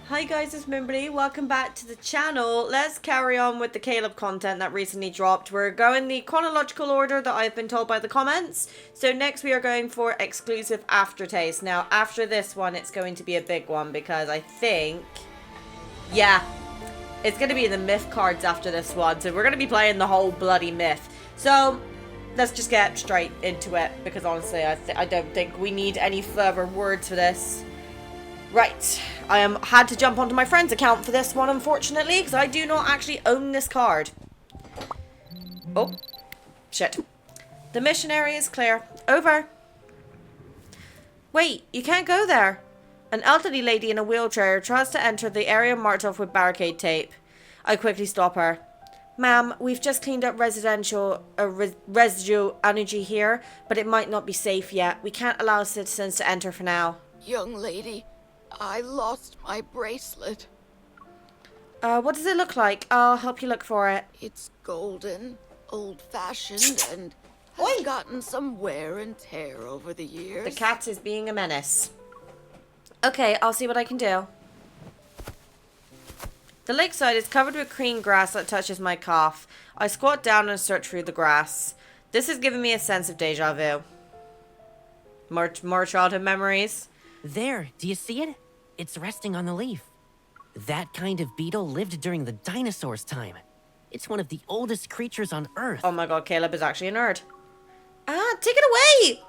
Hi guys, it's Mimberly. Welcome back to the channel. Let's carry on with the Caleb content that recently dropped. We're going the chronological order that I've been told by the comments. So next we are going for exclusive Aftertaste. Now after this one it's going to be a big one because I think, yeah, it's going to be the myth cards after this one. So we're going to be playing the whole bloody myth. So let's just get straight into it because honestly I don't think we need any further words for this. Right, I had to jump onto my friend's account for this one, unfortunately, because I do not actually own this card. Oh, shit. The mission area is clear. Over. Wait, you can't go there. An elderly lady in a wheelchair tries to enter the area marked off with barricade tape. I quickly stop her. Ma'am, we've just cleaned up residual energy here, but it might not be safe yet. We can't allow citizens to enter for now. Young lady, I lost my bracelet. What does it look like? I'll help you look for it. It's golden, old-fashioned, and has gotten some wear and tear over the years. The cat is being a menace. Okay, I'll see what I can do. The lakeside is covered with green grass that touches my calf. I squat down and search through the grass. This has given me a sense of deja vu. More childhood memories. There, do you see it? It's resting on the leaf. That kind of beetle lived during the dinosaurs' time. It's one of the oldest creatures on Earth. Oh my god, Caleb is actually a nerd. Take it away!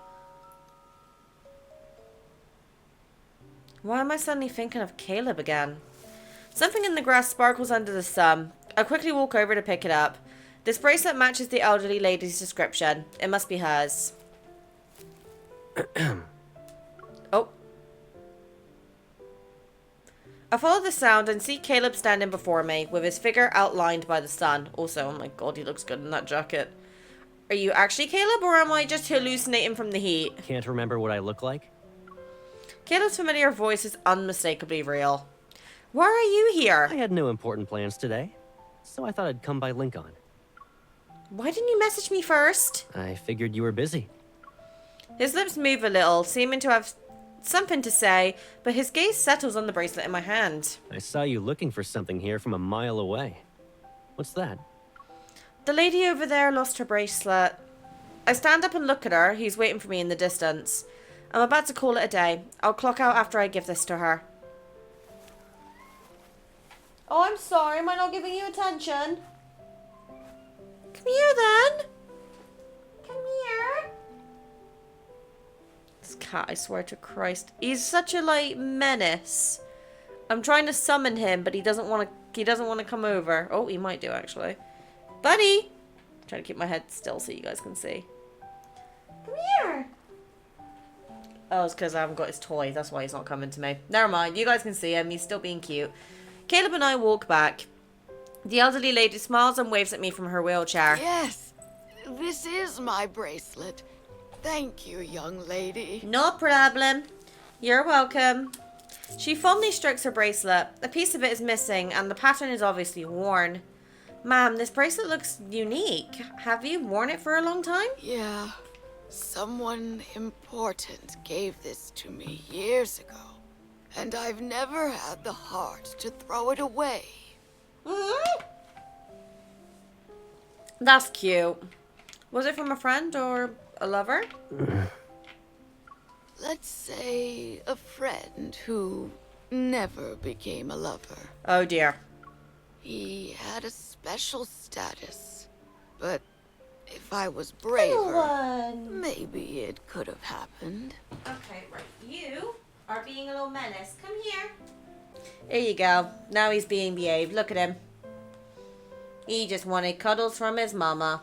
Why am I suddenly thinking of Caleb again? Something in the grass sparkles under the sun. I quickly walk over to pick it up. This bracelet matches the elderly lady's description. It must be hers. Oh. I follow the sound and see Caleb standing before me, with his figure outlined by the sun. Also, oh my god, he looks good in that jacket. Are you actually Caleb, or am I just hallucinating from the heat? Can't remember what I look like? Caleb's familiar voice is unmistakably real. Why are you here? I had no important plans today, so I thought I'd come by Lincoln. Why didn't you message me first? I figured you were busy. His lips move a little, seeming to have something to say, but his gaze settles on the bracelet in my hand. I saw you looking for something here from a mile away. What's that? The lady over there lost her bracelet. I stand up and look at her. He's waiting for me in the distance. I'm about to call it a day. I'll clock out after I give this to her. Oh, I'm sorry. Am I not giving you attention? Come here, then. Come here. This cat, I swear to Christ. He's such a, like, menace. I'm trying to summon him, but he doesn't want to come over. Oh, he might do, actually. Buddy! I'm trying to keep my head still so you guys can see. Come here! Oh, it's because I haven't got his toy. That's why he's not coming to me. Never mind. You guys can see him. He's still being cute. Caleb and I walk back. The elderly lady smiles and waves at me from her wheelchair. Yes, this is my bracelet. Thank you, young lady. No problem. You're welcome. She fondly strokes her bracelet. A piece of it is missing, and the pattern is obviously worn. Ma'am, this bracelet looks unique. Have you worn it for a long time? Yeah, someone important gave this to me years ago, and I've never had the heart to throw it away. That's cute. Was it from a friend or a lover? Let's say a friend who never became a lover. Oh dear. He had a special status, but if I was braver, maybe it could have happened. Okay, right. You are being a little menace. Come here. There you go. Now he's being behaved. Look at him. He just wanted cuddles from his mama.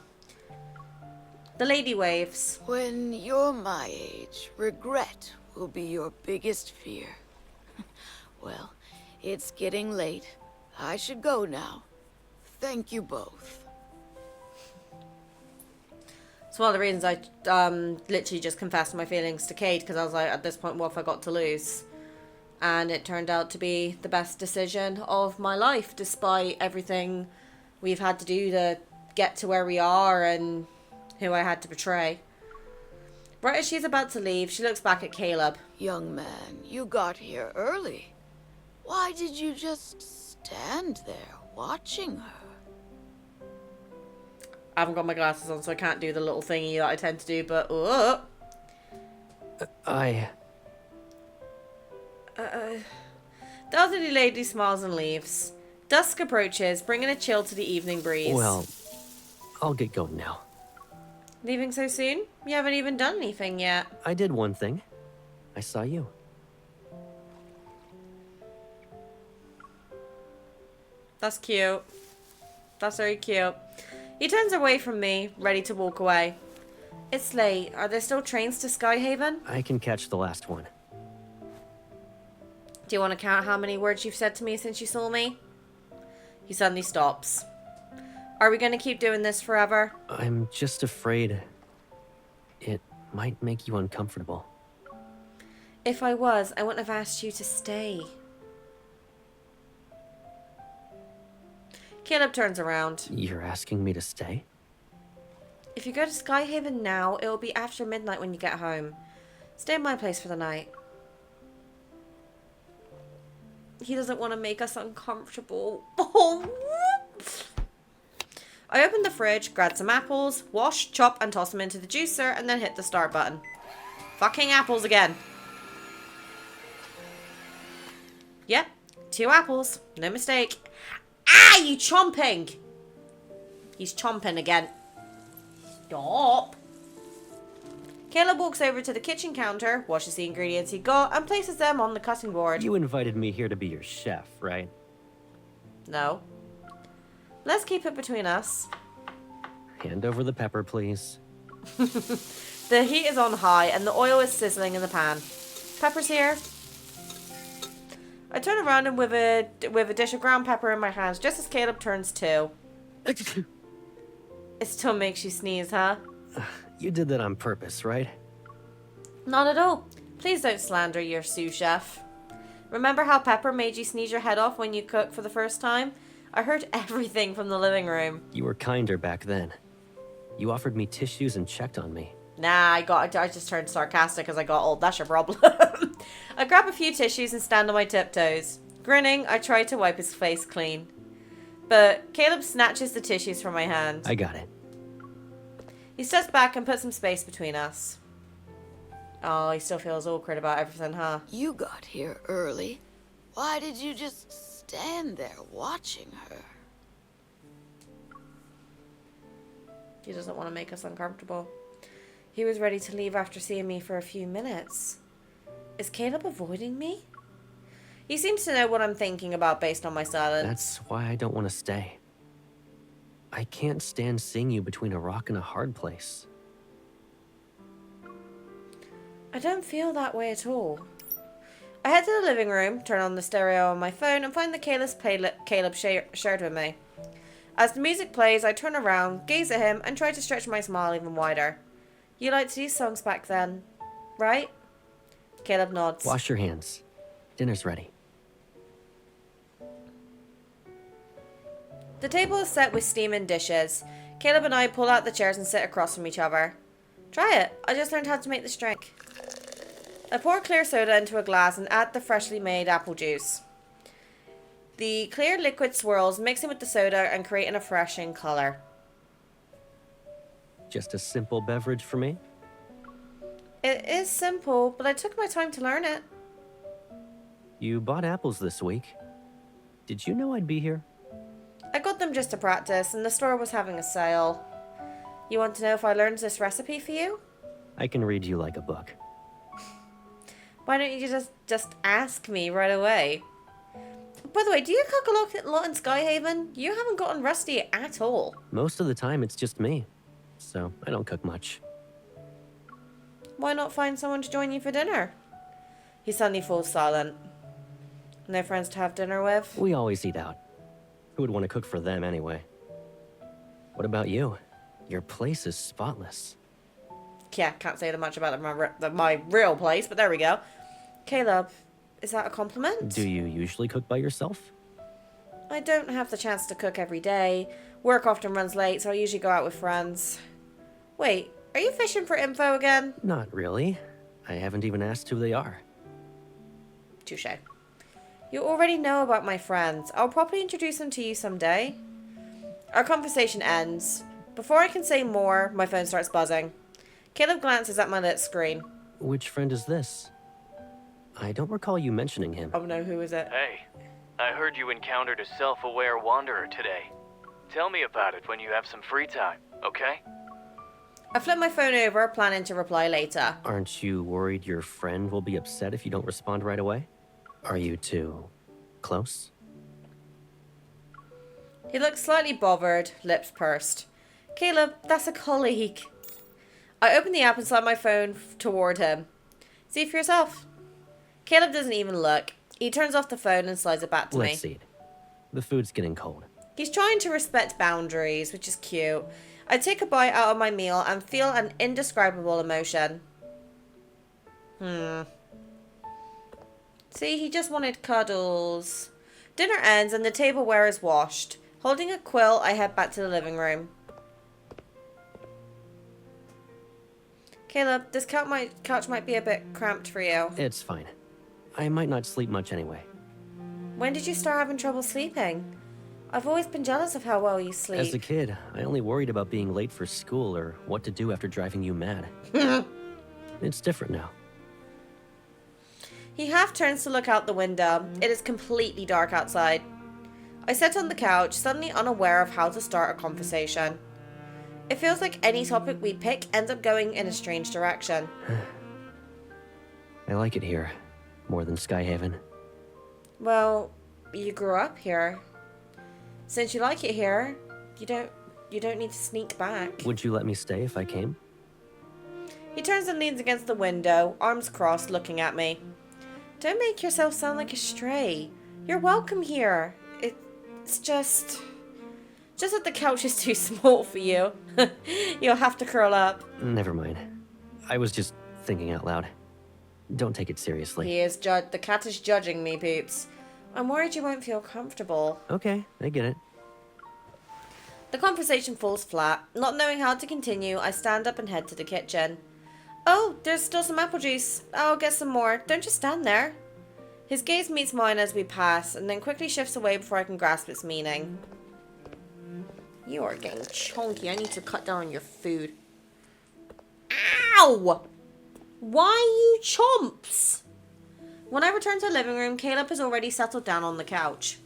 The lady waves. When you're my age, regret will be your biggest fear. Well, it's getting late. I should go now. Thank you both. It's one of the reasons I literally just confessed my feelings to Kate, because I was like, at this point, what have I got to lose? And it turned out to be the best decision of my life, despite everything we've had to do to get to where we are and who I had to betray. Right as she's about to leave, she looks back at Caleb. Young man, you got here early. Why did you just stand there watching her? I haven't got my glasses on, so I can't do the little thingy that I tend to do, but... The elderly lady smiles and leaves. Dusk approaches, bringing a chill to the evening breeze. Well, I'll get going now. Leaving so soon? You haven't even done anything yet. I did one thing. I saw you. That's cute. That's very cute. He turns away from me, ready to walk away. It's late. Are there still trains to Skyhaven? I can catch the last one. Do you want to count how many words you've said to me since you saw me? He suddenly stops. Are we going to keep doing this forever? I'm just afraid it might make you uncomfortable. If I was, I wouldn't have asked you to stay. Caleb turns around. You're asking me to stay? If you go to Skyhaven now, it will be after midnight when you get home. Stay in my place for the night. He doesn't want to make us uncomfortable. Oh. I opened the fridge, grabbed some apples, wash, chop, and toss them into the juicer, and then hit the start button. Fucking apples again. Yep, 2 apples. No mistake. Ah, you chomping! He's chomping again. Stop. Caleb walks over to the kitchen counter, washes the ingredients he got, and places them on the cutting board. You invited me here to be your chef, right? No. Let's keep it between us. Hand over the pepper, please. The heat is on high, and the oil is sizzling in the pan. Pepper's here. I turn around and with a dish of ground pepper in my hands, just as Caleb turns to. It still makes you sneeze, huh? You did that on purpose, right? Not at all. Please don't slander your sous chef. Remember how Pepper made you sneeze your head off when you cooked for the first time? I heard everything from the living room. You were kinder back then. You offered me tissues and checked on me. Nah, I just turned sarcastic as I got old. That's your problem. I grab a few tissues and stand on my tiptoes. Grinning, I try to wipe his face clean. But Caleb snatches the tissues from my hand. I got it. He steps back and puts some space between us. Oh, he still feels awkward about everything, huh? You got here early. Why did you just stand there watching her? He doesn't want to make us uncomfortable. He was ready to leave after seeing me for a few minutes. Is Caleb avoiding me? He seems to know what I'm thinking about based on my silence. That's why I don't want to stay. I can't stand seeing you between a rock and a hard place. I don't feel that way at all. I head to the living room, turn on the stereo on my phone, and find the Caleb shared with me. As the music plays, I turn around, gaze at him, and try to stretch my smile even wider. You liked these songs back then, right? Caleb nods. Wash your hands. Dinner's ready. The table is set with steaming dishes. Caleb and I pull out the chairs and sit across from each other. Try it. I just learned how to make this drink. I pour clear soda into a glass and add the freshly made apple juice. The clear liquid swirls, mixing with the soda and creating a refreshing colour. Just a simple beverage for me? It is simple, but I took my time to learn it. You bought apples this week. Did you know I'd be here? I got them just to practice, and the store was having a sale. You want to know if I learned this recipe for you? I can read you like a book. Why don't you just ask me right away? By the way, do you cook a lot in Skyhaven? You haven't gotten rusty at all. Most of the time, it's just me. So, I don't cook much. Why not find someone to join you for dinner? He suddenly falls silent. No friends to have dinner with? We always eat out. Who would want to cook for them anyway? What about you? Your place is spotless. Yeah, can't say that much about my real place, but there we go. Caleb, is that a compliment? Do you usually cook by yourself? I don't have the chance to cook every day. Work often runs late, so I usually go out with friends. Wait, are you fishing for info again? Not really. I haven't even asked who they are. Touché. You already know about my friends. I'll probably introduce them to you someday. Our conversation ends. Before I can say more, my phone starts buzzing. Caleb glances at my lit screen. Which friend is this? I don't recall you mentioning him. Oh no, who is it? Hey, I heard you encountered a self-aware wanderer today. Tell me about it when you have some free time, okay? I flip my phone over, planning to reply later. Aren't you worried your friend will be upset if you don't respond right away? Are you two close? He looks slightly bothered, lips pursed. Caleb, that's a colleague. I open the app and slide my phone toward him. See for yourself. Caleb doesn't even look. He turns off the phone and slides it back to me. Let's eat. The food's getting cold. He's trying to respect boundaries, which is cute. I take a bite out of my meal and feel an indescribable emotion. See, he just wanted cuddles. Dinner ends and the tableware is washed. Holding a quill, I head back to the living room. Caleb, this couch might be a bit cramped for you. It's fine. I might not sleep much anyway. When did you start having trouble sleeping? I've always been jealous of how well you sleep. As a kid, I only worried about being late for school or what to do after driving you mad. It's different now. He half turns to look out the window. It is completely dark outside. I sit on the couch, suddenly unaware of how to start a conversation. It feels like any topic we pick ends up going in a strange direction. I like it here, more than Skyhaven. Well, you grew up here. Since you like it here, you don't need to sneak back. Would you let me stay if I came? He turns and leans against the window, arms crossed, looking at me. Don't make yourself sound like a stray. You're welcome here. It's just that the couch is too small for you. You'll have to curl up. Never mind. I was just thinking out loud. Don't take it seriously. The cat is judging me, peeps. I'm worried you won't feel comfortable. Okay, I get it. The conversation falls flat. Not knowing how to continue, I stand up and head to the kitchen. Oh, there's still some apple juice. I'll get some more. Don't just stand there. His gaze meets mine as we pass, and then quickly shifts away before I can grasp its meaning. You are getting chunky. I need to cut down on your food. Ow! Why you chomps? When I return to the living room, Caleb has already settled down on the couch.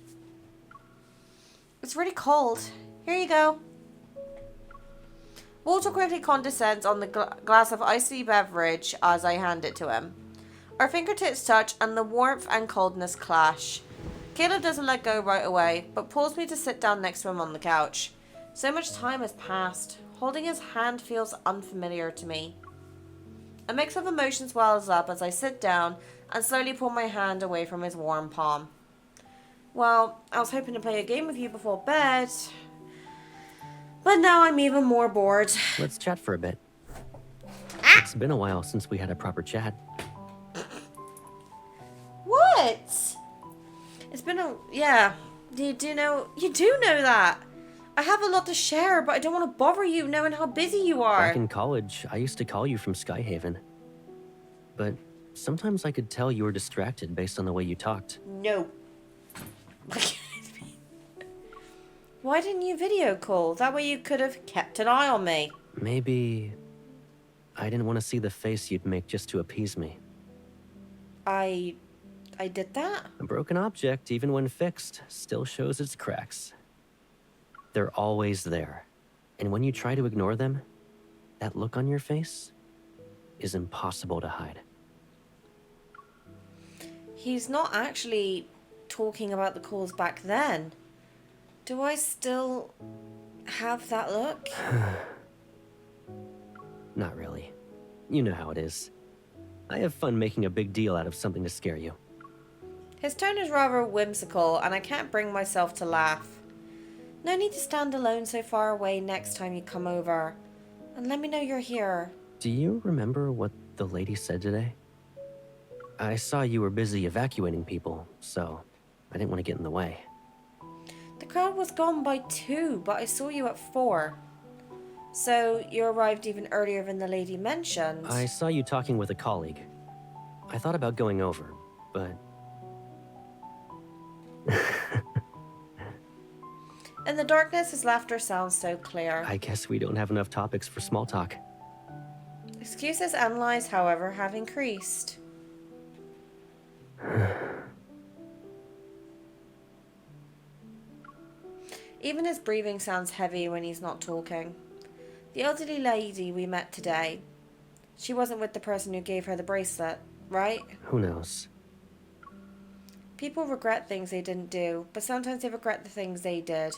It's really cold. Here you go. Walter quickly condescends on the glass of icy beverage as I hand it to him. Our fingertips touch and the warmth and coldness clash. Caleb doesn't let go right away, but pulls me to sit down next to him on the couch. So much time has passed. Holding his hand feels unfamiliar to me. A mix of emotions wells up as I sit down and slowly pull my hand away from his warm palm. Well, I was hoping to play a game with you before bed, but now I'm even more bored. Let's chat for a bit. It's been a while since we had a proper chat. What? It's been yeah. You do know that. I have a lot to share, but I don't want to bother you knowing how busy you are. Back in college, I used to call you from Skyhaven. But sometimes I could tell you were distracted based on the way you talked. No. Why didn't you video call? That way you could have kept an eye on me. Maybe I didn't want to see the face you'd make just to appease me. I did that? A broken object, even when fixed, still shows its cracks. They're always there. And when you try to ignore them, that look on your face is impossible to hide. He's not actually talking about the calls back then. Do I still have that look? Not really. You know how it is. I have fun making a big deal out of something to scare you. His tone is rather whimsical, and I can't bring myself to laugh. No need to stand alone so far away next time you come over. And let me know you're here. Do you remember what the lady said today? I saw you were busy evacuating people, so I didn't want to get in the way. The crowd was gone by 2, but I saw you at 4. So you arrived even earlier than the lady mentioned. I saw you talking with a colleague. I thought about going over, but In the darkness, his laughter sounds so clear. I guess we don't have enough topics for small talk. Excuses and lies, however, have increased. Even his breathing sounds heavy when he's not talking. The elderly lady we met today, she wasn't with the person who gave her the bracelet, right? Who knows? People regret things they didn't do, but sometimes they regret the things they did.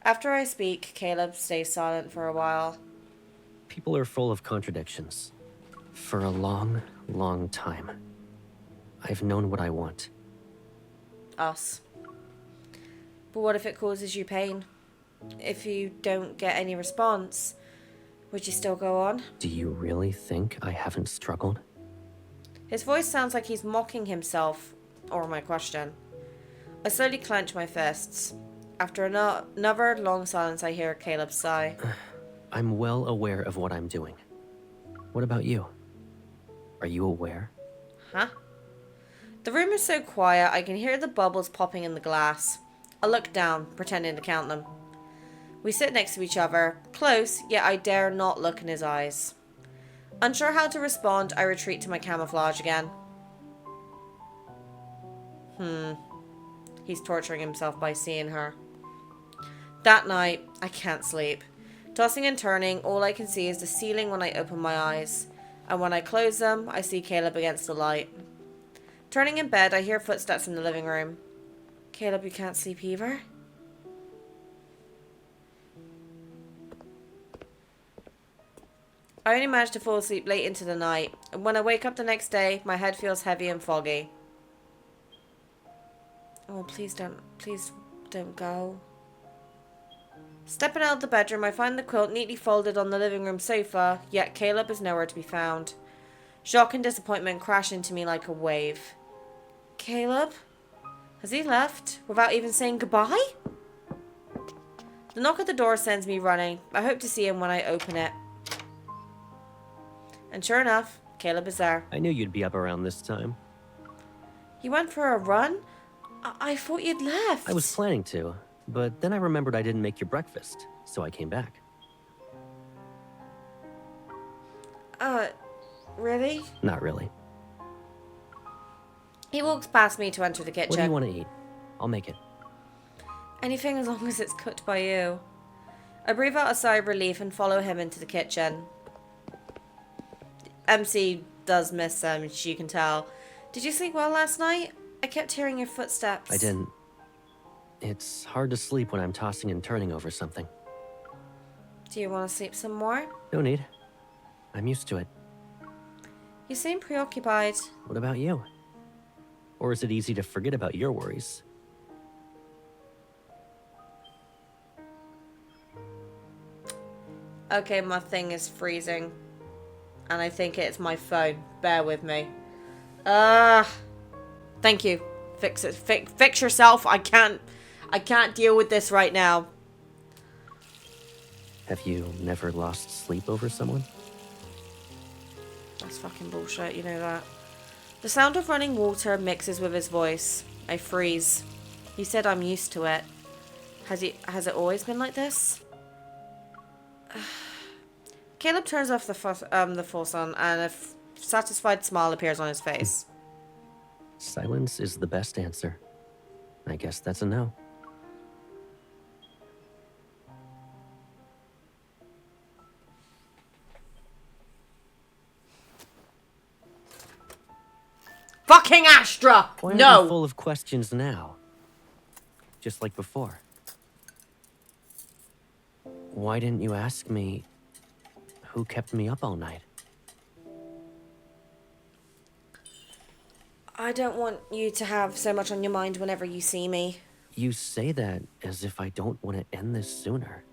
After I speak, Caleb stays silent for a while. People are full of contradictions. For a long, long time, I've known what I want. Us. But what if it causes you pain? If you don't get any response, would you still go on? Do you really think I haven't struggled? His voice sounds like he's mocking himself, or my question. I slowly clench my fists. After another long silence, I hear Caleb sigh. I'm well aware of what I'm doing. What about you? Are you aware? Huh? The room is so quiet, I can hear the bubbles popping in the glass. I look down, pretending to count them. We sit next to each other, close, yet I dare not look in his eyes. Unsure how to respond, I retreat to my camouflage again. He's torturing himself by seeing her. That night, I can't sleep. Tossing and turning, all I can see is the ceiling when I open my eyes. And when I close them, I see Caleb against the light. Turning in bed, I hear footsteps in the living room. Caleb, you can't sleep either? I only managed to fall asleep late into the night, and when I wake up the next day, my head feels heavy and foggy. Oh, please don't go. Stepping out of the bedroom, I find the quilt neatly folded on the living room sofa, yet Caleb is nowhere to be found. Shock and disappointment crash into me like a wave. Caleb? Has he left without even saying goodbye? The knock at the door sends me running. I hope to see him when I open it. And sure enough, Caleb is there. I knew you'd be up around this time. You went for a run? I thought you'd left. I was planning to, but then I remembered I didn't make your breakfast, so I came back. Really? Not really. He walks past me to enter the kitchen. What do you want to eat? I'll make it. Anything as long as it's cooked by you. I breathe out a sigh of relief and follow him into the kitchen. MC does miss them, you can tell. Did you sleep well last night? I kept hearing your footsteps. I didn't. It's hard to sleep when I'm tossing and turning over something. Do you want to sleep some more? No need. I'm used to it. You seem preoccupied. What about you? Or is it easy to forget about your worries? Okay, my thing is freezing. And I think it's my phone. Bear with me. Thank you. Fix it. Fix yourself. I can't deal with this right now. Have you never lost sleep over someone? That's fucking bullshit, you know that. The sound of running water mixes with his voice. I freeze. He said I'm used to it. Has it always been like this? Caleb turns off the faucet and a satisfied smile appears on his face. Silence is the best answer. I guess that's a no. Fucking Astra! Why are No! you full of questions now? Just like before. Why didn't you ask me who kept me up all night? I don't want you to have so much on your mind whenever you see me. You say that as if I don't want to end this sooner.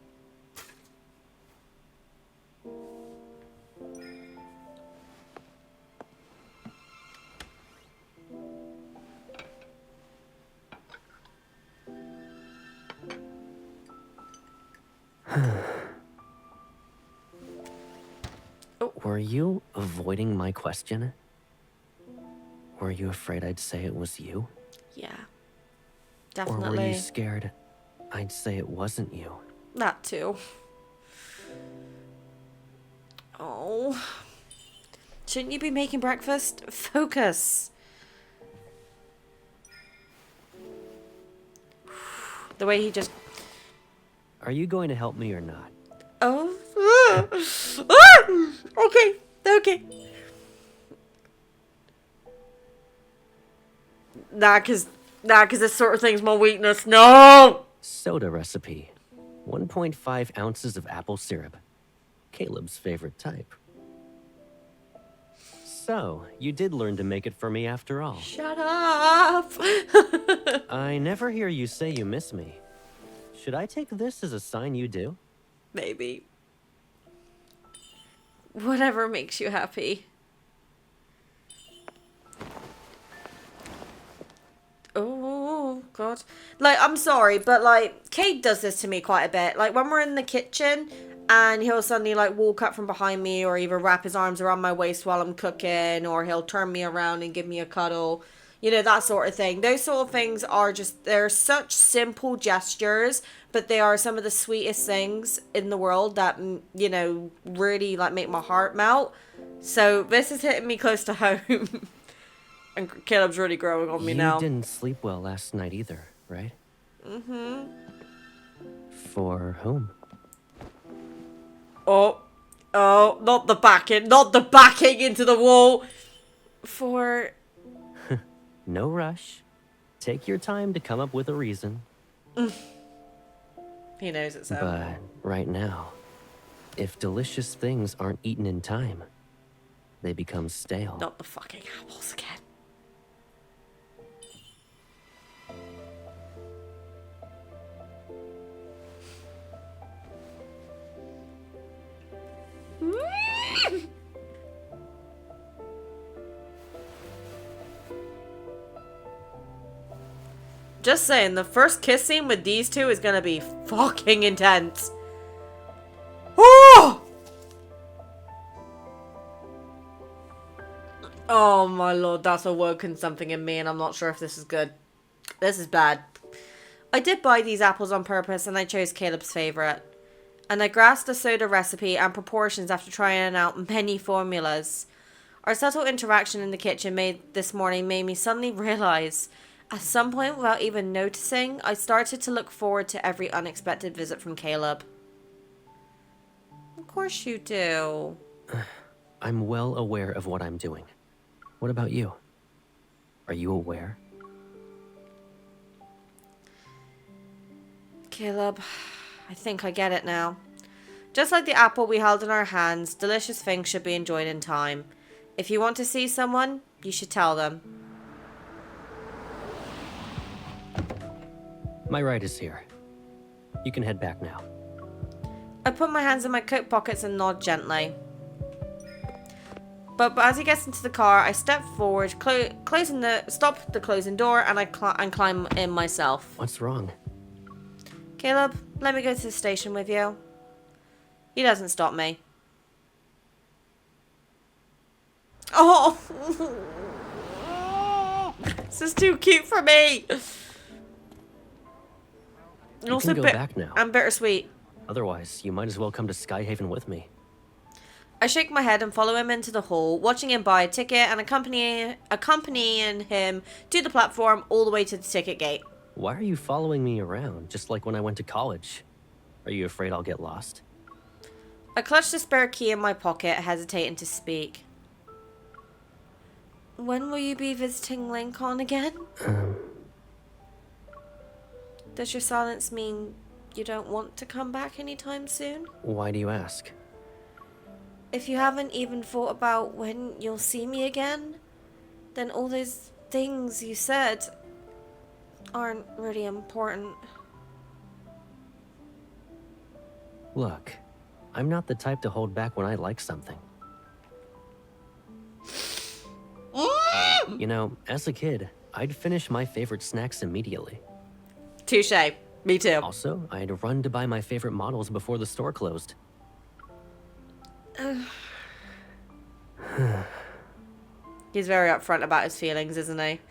Were you avoiding my question? Were you afraid I'd say it was you? Yeah. Or were Definitely. you scared I'd say it wasn't you. That too. Oh. Shouldn't you be making breakfast? Focus. The way he just... Are you going to help me or not? Oh. Okay. Okay. Nah, cause this sort of thing's my weakness. No! Soda recipe. 1.5 ounces of apple syrup. Caleb's favorite type. So, you did learn to make it for me after all. Shut up! I never hear you say you miss me. Should I take this as a sign you do? Maybe. Whatever makes you happy. Oh, God. Like, I'm sorry, but, like, Cade does this to me quite a bit. Like, when we're in the kitchen and he'll suddenly, like, walk up from behind me or either wrap his arms around my waist while I'm cooking or he'll turn me around and give me a cuddle. You know, that sort of thing. Those sort of things are just, they're such simple gestures, but they are some of the sweetest things in the world that, you know, really, like, make my heart melt. So, this is hitting me close to home. And Caleb's really growing on me now. You didn't sleep well last night either, right? Mm-hmm. For whom? Oh, not the backing into the wall. For... No rush. Take your time to come up with a reason. He knows it's so. But right now, if delicious things aren't eaten in time, they become stale. Not the fucking apples again. Just saying, the first kiss scene with these two is gonna be fucking intense. Oh! Oh my lord, that's awoken something in me and I'm not sure if this is good. This is bad. I did buy these apples on purpose and I chose Caleb's favourite. And I grasped the soda recipe and proportions after trying out many formulas. Our subtle interaction in the kitchen this morning made me suddenly realise, at some point without even noticing, I started to look forward to every unexpected visit from Caleb. Of course you do. I'm well aware of what I'm doing. What about you? Are you aware? Caleb, I think I get it now. Just like the apple we held in our hands, delicious things should be enjoyed in time. If you want to see someone, you should tell them. My ride is here. You can head back now. I put my hands in my coat pockets and nod gently. But as he gets into the car, I step forward, stop the closing door, and I climb in myself. What's wrong? Caleb, let me go to the station with you. He doesn't stop me. Oh! This is too cute for me! You can go back now. I'm bittersweet. Otherwise, you might as well come to Skyhaven with me. I shake my head and follow him into the hall, watching him buy a ticket and accompanying him to the platform all the way to the ticket gate. Why are you following me around, just like when I went to college? Are you afraid I'll get lost? I clutch the spare key in my pocket, hesitating to speak. When will you be visiting Lincoln again? Does your silence mean you don't want to come back anytime soon? Why do you ask? If you haven't even thought about when you'll see me again, then all those things you said aren't really important. Look, I'm not the type to hold back when I like something. You know, as a kid, I'd finish my favorite snacks immediately. Touche. Me too. Also, I'd run to buy my favorite models before the store closed. He's very upfront about his feelings, isn't he?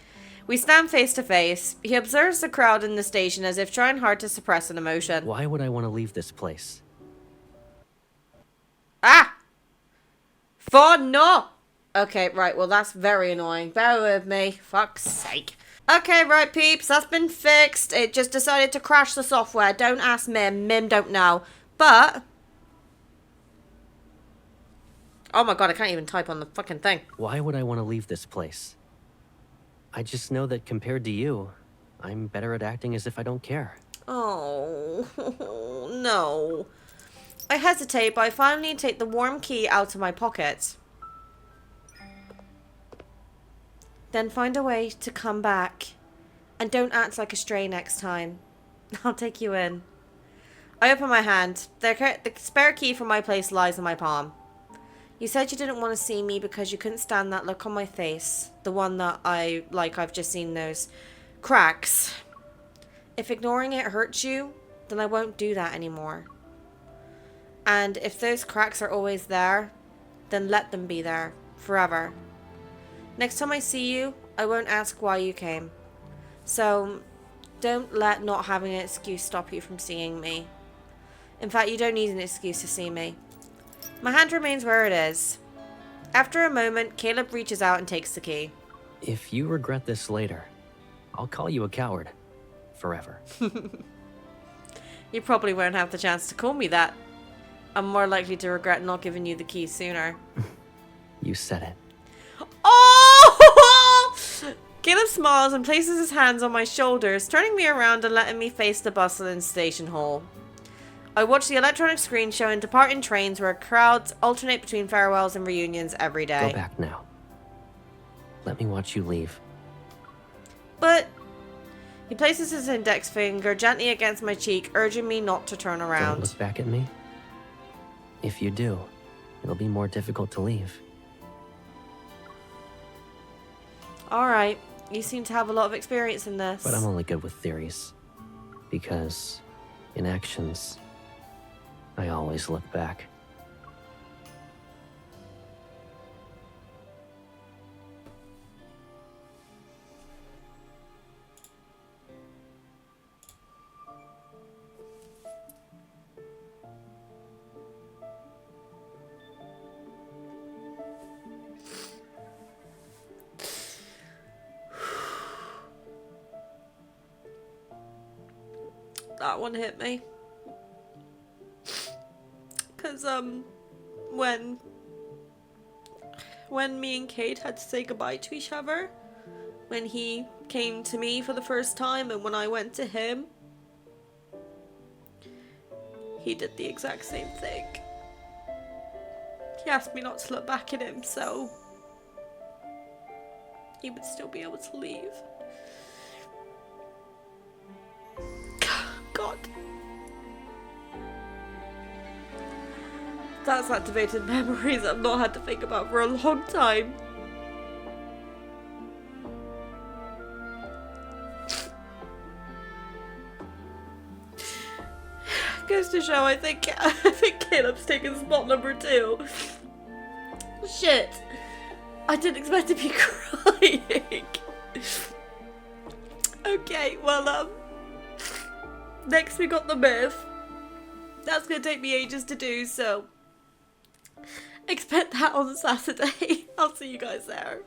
We stand face to face. He observes the crowd in the station as if trying hard to suppress an emotion. Why would I want to leave this place? Ah! For no! Okay, right, well that's very annoying. Bear with me. Fuck's sake. Okay, right peeps, that's been fixed. It just decided to crash the software. Don't ask Mim. Mim don't know. But... oh my god, I can't even type on the fucking thing. Why would I want to leave this place? I just know that compared to you, I'm better at acting as if I don't care. Oh, no. I hesitate, but I finally take the warm key out of my pocket. Then find a way to come back. And don't act like a stray next time. I'll take you in. I open my hand. The spare key from my place lies in my palm. You said you didn't want to see me because you couldn't stand that look on my face. The one that I've just seen those cracks. If ignoring it hurts you, then I won't do that anymore. And if those cracks are always there, then let them be there, forever. Next time I see you, I won't ask why you came. So, don't let not having an excuse stop you from seeing me. In fact, you don't need an excuse to see me. My hand remains where it is. After a moment, Caleb reaches out and takes the key. If you regret this later, I'll call you a coward. Forever. You probably won't have the chance to call me that. I'm more likely to regret not giving you the key sooner. You said it. Oh! Caleb smiles and places his hands on my shoulders, turning me around and letting me face the bustling station hall. I watch the electronic screen showing departing trains where crowds alternate between farewells and reunions every day. Go back now. Let me watch you leave. But... he places his index finger gently against my cheek, urging me not to turn Don't around. look back at me. If you do, it'll be more difficult to leave. Alright, you seem to have a lot of experience in this. But I'm only good with theories. Because, in actions, I always look back. That one hit me. Because, when me and Kate had to say goodbye to each other, when he came to me for the first time and when I went to him, he did the exact same thing. He asked me not to look back at him, so he would still be able to leave. God. That's activated memories I've not had to think about for a long time. Goes to show, I think Caleb's taking spot number 2. Shit. I didn't expect to be crying. Okay, well, next we got the myth. That's gonna take me ages to do, so expect that on Saturday. I'll see you guys there.